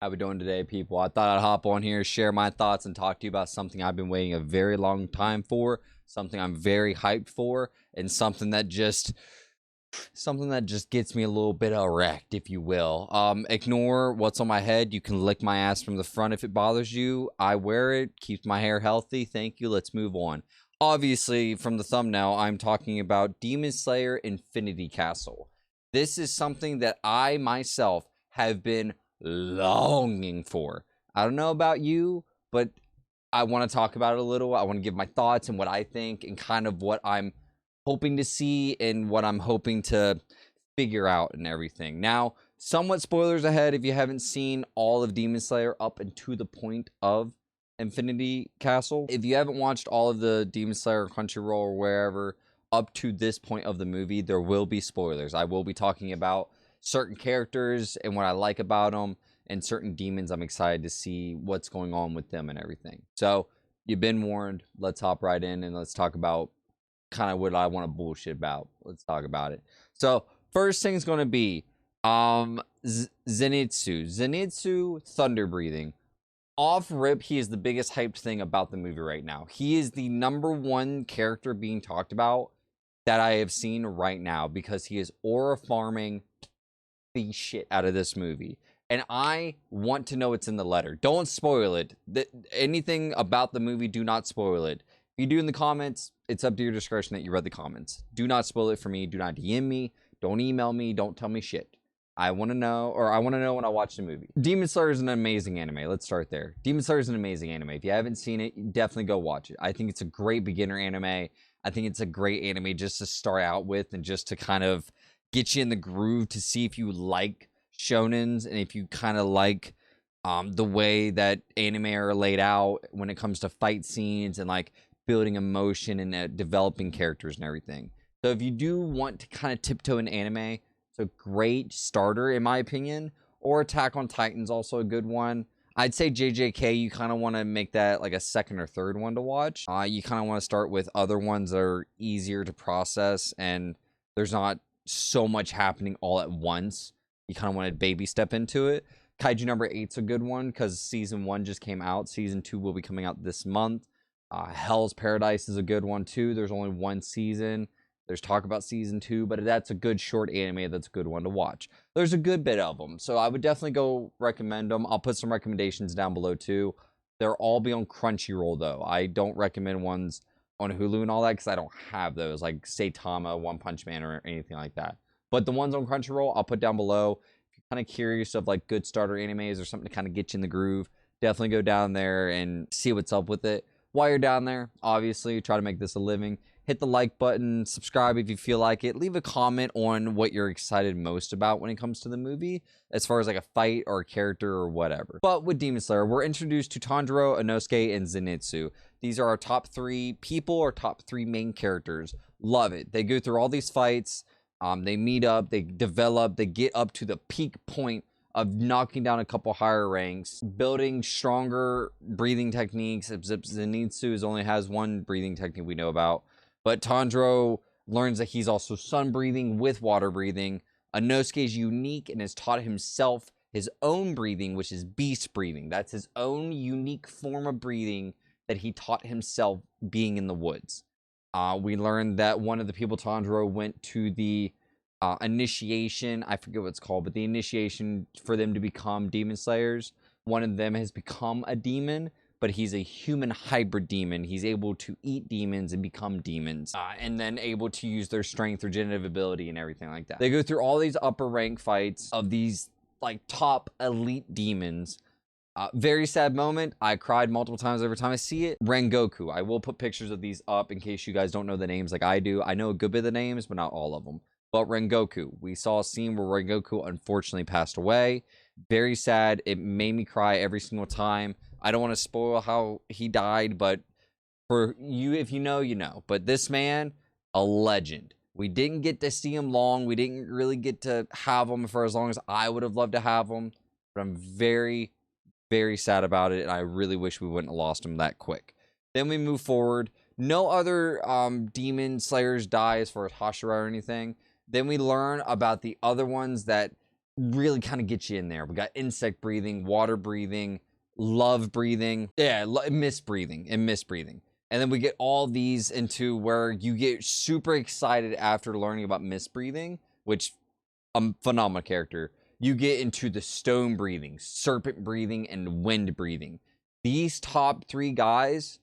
How we doing today, people? I thought I'd hop on here, share my thoughts, and talk to you about something I've been waiting a very long time for, something I'm very hyped for, and something that just gets me a little bit erect, if you will. Ignore what's on my head. You can lick my ass from the front if it bothers you. I wear it, keeps my hair healthy. Thank you. Let's move on. Obviously, from the thumbnail, I'm talking about Demon Slayer Infinity Castle. This is something that I myself have been longing for. I don't know about you, but I want to talk about it a little. I want to give my thoughts and what I think and kind of what I'm hoping to see and what I'm hoping to figure out and everything. Now, somewhat spoilers ahead if you haven't seen all of Demon Slayer up and to the point of Infinity Castle. If you haven't watched all of the Demon Slayer Crunchyroll or wherever up to this point of the movie, there will be spoilers. I will be talking about certain characters and what I like about them, and certain demons I'm excited to see what's going on with them and everything. So you've been warned. Let's hop right in and let's talk about kind of what I want to bullshit about. Let's talk about it. So first thing's going to be Zenitsu thunder breathing. Off rip, he is the biggest hyped thing about the movie right now. He is the #1 character being talked about that I have seen right now because he is aura farming the shit out of this movie. And I want to know what's in the letter. Don't spoil it. Anything about the movie, do not spoil it. If you do in the comments, it's up to your discretion that you read the comments. Do not spoil it for me. Do not DM me. Don't email me. Don't tell me shit. I want to know, or I want to know when I watch the movie. Demon Slayer is an amazing anime. Let's start there. Demon Slayer is an amazing anime. If you haven't seen it, definitely go watch it. I think it's a great beginner anime. I think it's a great anime just to start out with and just to kind of get you in the groove to see if you like shonens and if you kind of like the way that anime are laid out when it comes to fight scenes and like building emotion and developing characters and everything. So if you do want to kind of tiptoe in anime, it's a great starter in my opinion. Or Attack on Titan's also a good one. I'd say JJK, you kind of want to make that like a second or third one to watch. You kind of want to start with other ones that are easier to process and there's not so much happening all at once. You kind of want to baby step into it. Kaiju #8's a good one because season 1 just came out. Season 2 will be coming out this month. Hell's Paradise is a good one too. There's only 1 season. There's talk about season 2, but that's a good short anime. That's a good one to watch. There's a good bit of them, so I would definitely go recommend them. I'll put some recommendations down below too. They'll all be on Crunchyroll though. I don't recommend ones on Hulu and all that because I don't have those like Saitama, One Punch Man, or anything like that. But the ones on Crunchyroll, I'll put down below. If you're kind of curious of like good starter animes or something to kind of get you in the groove, definitely go down there and see what's up with it. While you're down there, obviously, try to make this a living. Hit the like button, subscribe if you feel like it. Leave a comment on what you're excited most about when it comes to the movie, as far as like a fight or a character or whatever. But with Demon Slayer, we're introduced to Tanjiro, Inosuke, and Zenitsu. These are our top 3 people or top 3 main characters. Love it. They go through all these fights. They meet up, they develop, they get up to the peak point of knocking down a couple higher ranks, building stronger breathing techniques. Zenitsu only has 1 breathing technique we know about. But Tanjiro learns that he's also sun breathing with water breathing. Inosuke is unique and has taught himself his own breathing, which is beast breathing. That's his own unique form of breathing that he taught himself being in the woods. We learned that one of the people Tanjiro went to the initiation. I forget what it's called, but the initiation for them to become demon slayers. One of them has become a demon, but he's a human hybrid demon. He's able to eat demons and become demons, and then able to use their strength, regenerative ability, and everything like that. They go through all these upper rank fights of these like top elite demons. Very sad moment. I cried multiple times every time I see it. Rengoku. I will put pictures of these up in case you guys don't know the names like I do. I know a good bit of the names, but not all of them. But Rengoku. We saw a scene where Rengoku unfortunately passed away. Very sad. It made me cry every single time. I don't want to spoil how he died, but for you, if you know, you know. But this man, a legend. We didn't get to see him long. We didn't really get to have him for as long as I would have loved to have him. But I'm very, very sad about it, and I really wish we wouldn't have lost him that quick. Then we move forward. No other demon slayers die as far as Hashira or anything. Then we learn about the other ones that really kind of get you in there. We got insect breathing, water breathing, love breathing, mist breathing, and mist breathing. And then we get all these into where you get super excited after learning about mist breathing, which phenomenal character. You get into the stone breathing, serpent breathing, and wind breathing. These top 3 guys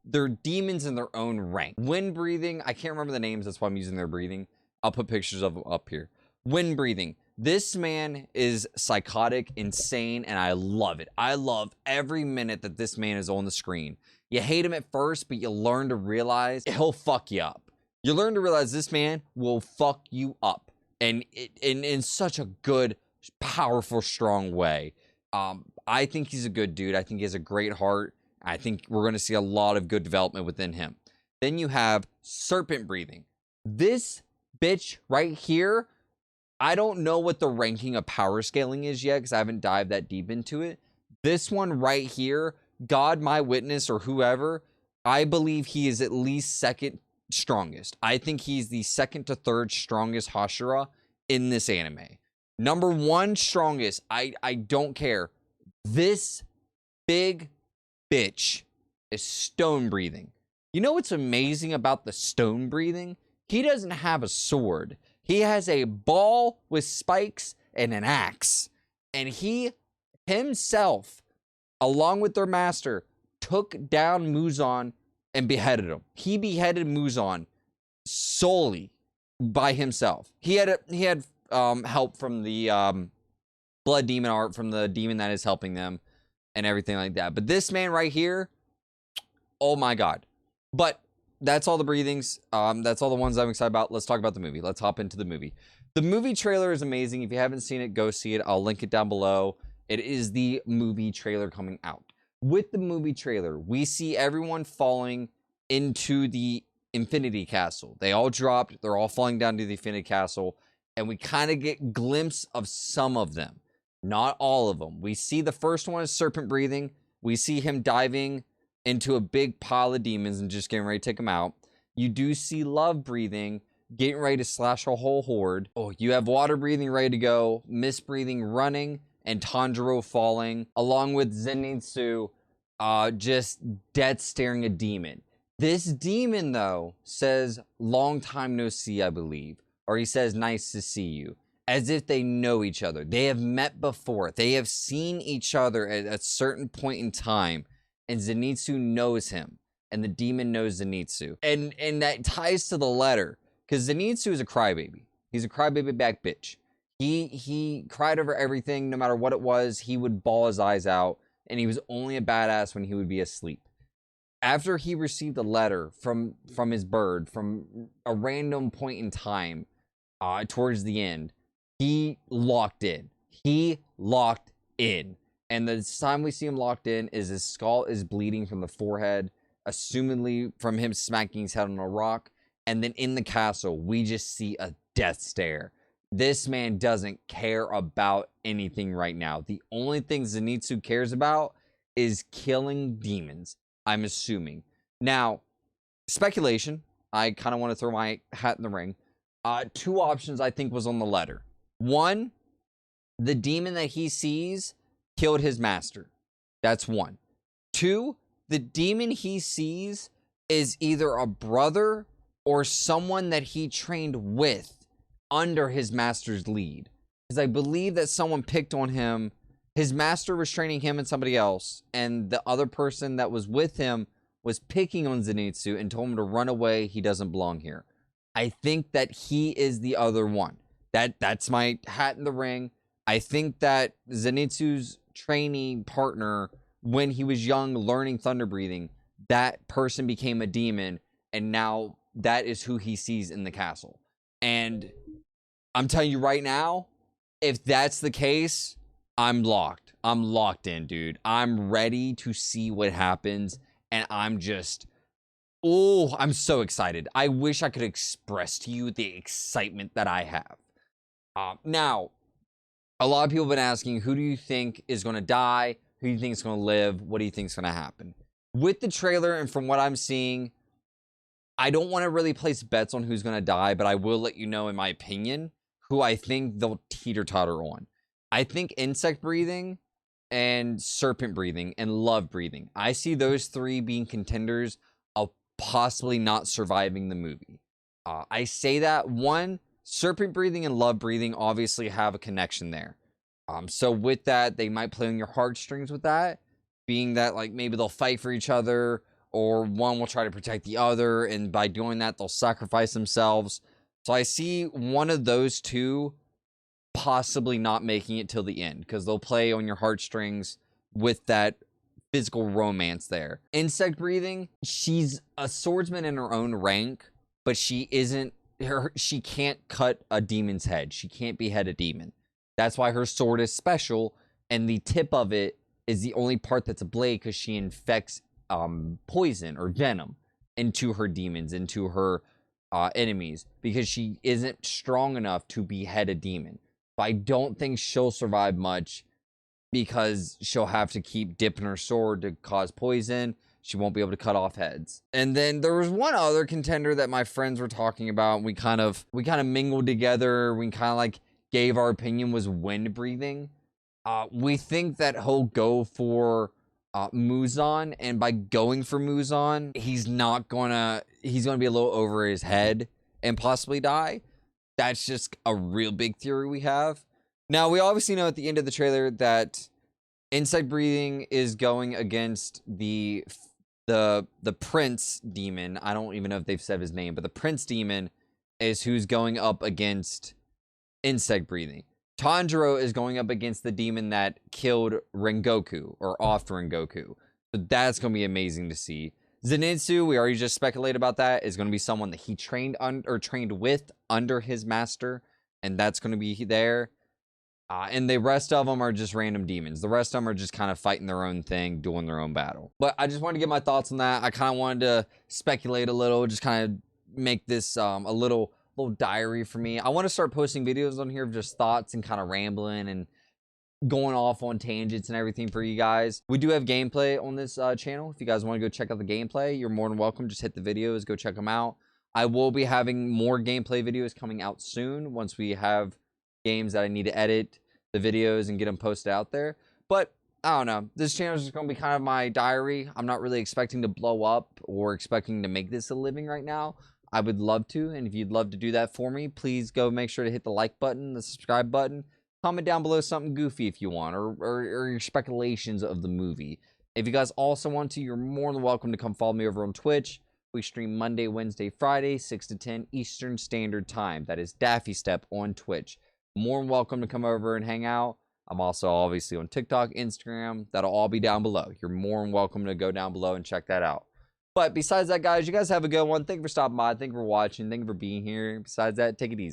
they're demons in their own rank. Wind breathing, I can't remember the names, that's why I'm using their breathing. I'll put pictures of them up here. Wind breathing. This man is psychotic, insane, and I love it. I love every minute that this man is on the screen. You hate him at first, but you learn to realize he'll fuck you up. You learn to realize this man will fuck you up. And in such a good, powerful, strong way. I think he's a good dude. I think he has a great heart. I think we're going to see a lot of good development within him. Then you have serpent breathing. This bitch right here, I don't know what the ranking of power scaling is yet because I haven't dived that deep into it. This one right here, God, my witness, or whoever, I believe he is at least second strongest. I think he's the second to third strongest Hashira in this anime. Number 1 strongest, I don't care. This big bitch is stone breathing. You know what's amazing about the stone breathing? He doesn't have a sword. He has a ball with spikes and an axe. And he himself, along with their master, took down Muzan and beheaded him. He beheaded Muzan solely by himself. He had help from the blood demon art, from the demon that is helping them and everything like that. But this man right here, oh my god. But that's all the breathings. That's all the ones I'm excited about. Let's talk about the movie. Let's hop into the movie. The movie trailer is amazing. If you haven't seen it, go see it. I'll link it down below. It is the movie trailer coming out. With the movie trailer, we see everyone falling into the Infinity Castle. They all dropped. They're all falling down to the Infinity Castle. And we kind of get a glimpse of some of them. Not all of them. We see the first one is serpent breathing. We see him diving into a big pile of demons and just getting ready to take them out. You do see love breathing, getting ready to slash a whole horde. Oh, you have water breathing ready to go, mist breathing running, and Tanjiro falling, along with Zenitsu just dead staring a demon. This demon, though, says, long time no see, I believe. Or he says, nice to see you. As if they know each other. They have met before. They have seen each other at a certain point in time. And Zenitsu knows him. And the demon knows Zenitsu. And that ties to the letter. Because Zenitsu is a crybaby. He's a crybaby back bitch. He cried over everything, no matter what it was. He would bawl his eyes out. And he was only a badass when he would be asleep. After he received a letter from his bird, from a random point in time, towards the end, he locked in. He locked in. And the time we see him locked in is his skull is bleeding from the forehead, assumedly from him smacking his head on a rock. And then in the castle, we just see a death stare. This man doesn't care about anything right now. The only thing Zenitsu cares about is killing demons, I'm assuming. Now, speculation. I kind of want to throw my hat in the ring. 2 options I think was on the letter. 1, the demon that he sees killed his master. That's 1. 2, the demon he sees is either a brother or someone that he trained with under his master's lead. Because I believe that someone picked on him. His master was training him and somebody else. And the other person that was with him was picking on Zenitsu and told him to run away. He doesn't belong here. I think that he is the other one. That's my hat in the ring. I think that Zenitsu's training partner, when he was young, learning thunder breathing, that person became a demon, and now that is who he sees in the castle. And I'm telling you right now, if that's the case, I'm locked. I'm locked in, dude. I'm ready to see what happens, and I'm just... oh, I'm so excited. I wish I could express to you the excitement that I have. Now, a lot of people have been asking, who do you think is going to die? Who do you think is going to live? What do you think is going to happen? With the trailer and from what I'm seeing, I don't want to really place bets on who's going to die, but I will let you know, in my opinion, who I think they'll teeter-totter on. I think insect breathing and serpent breathing and love breathing, I see those three being contenders of possibly not surviving the movie. I say that, one, serpent breathing and love breathing obviously have a connection there. So with that, they might play on your heartstrings with that, being that like maybe they'll fight for each other, or one will try to protect the other, and by doing that, they'll sacrifice themselves. So I see one of those two possibly not making it till the end, because they'll play on your heartstrings with that physical romance there. Insect breathing, she's a swordsman in her own rank, but she can't cut a demon's head. She can't behead a demon. That's why her sword is special, and the tip of it is the only part that's a blade, because she infects poison or venom into her demons, into her enemies, because she isn't strong enough to behead a demon. But I don't think she'll survive much, because she'll have to keep dipping her sword to cause poison. She won't be able to cut off heads. And then there was one other contender that my friends were talking about. We kind of mingled together. We kind of like gave our opinion, was wind breathing. We think that he'll go for Muzan, and by going for Muzan, he's gonna be a little over his head and possibly die. That's just a real big theory we have. Now, we obviously know at the end of the trailer that insect breathing is going against the prince demon. I don't even know if they've said his name, but the prince demon is who's going up against insect breathing. Tanjiro is going up against the demon that killed Rengoku, or off Rengoku. So that's going to be amazing to see. Zenitsu, we already just speculated about that, is going to be someone that he trained with under his master, and that's going to be there. And the rest of them are just random demons. The rest of them are just kind of fighting their own thing, doing their own battle. But I just wanted to get my thoughts on that. I kind of wanted to speculate a little, just kind of make this a little diary for me. I want to start posting videos on here of just thoughts and kind of rambling and going off on tangents and everything for you guys. We do have gameplay on this channel. If you guys want to go check out the gameplay, you're more than welcome. Just hit the videos, go check them out. I will be having more gameplay videos coming out soon once we have games that I need to edit the videos and get them posted out there. But I don't know. This channel is just going to be kind of my diary. I'm not really expecting to blow up or expecting to make this a living right now. I would love to, and if you'd love to do that for me, please go make sure to hit the like button, the subscribe button. Comment down below something goofy if you want, or your speculations of the movie. If you guys also want to, you're more than welcome to come follow me over on Twitch. We stream Monday, Wednesday, Friday, 6 to 10 Eastern Standard Time. That is Daffy Step on Twitch. More than welcome to come over and hang out. I'm also obviously on TikTok, Instagram. That'll all be down below. You're more than welcome to go down below and check that out. But besides that, guys, you guys have a good one. Thank you for stopping by. Thank you for watching. Thank you for being here. Besides that, take it easy.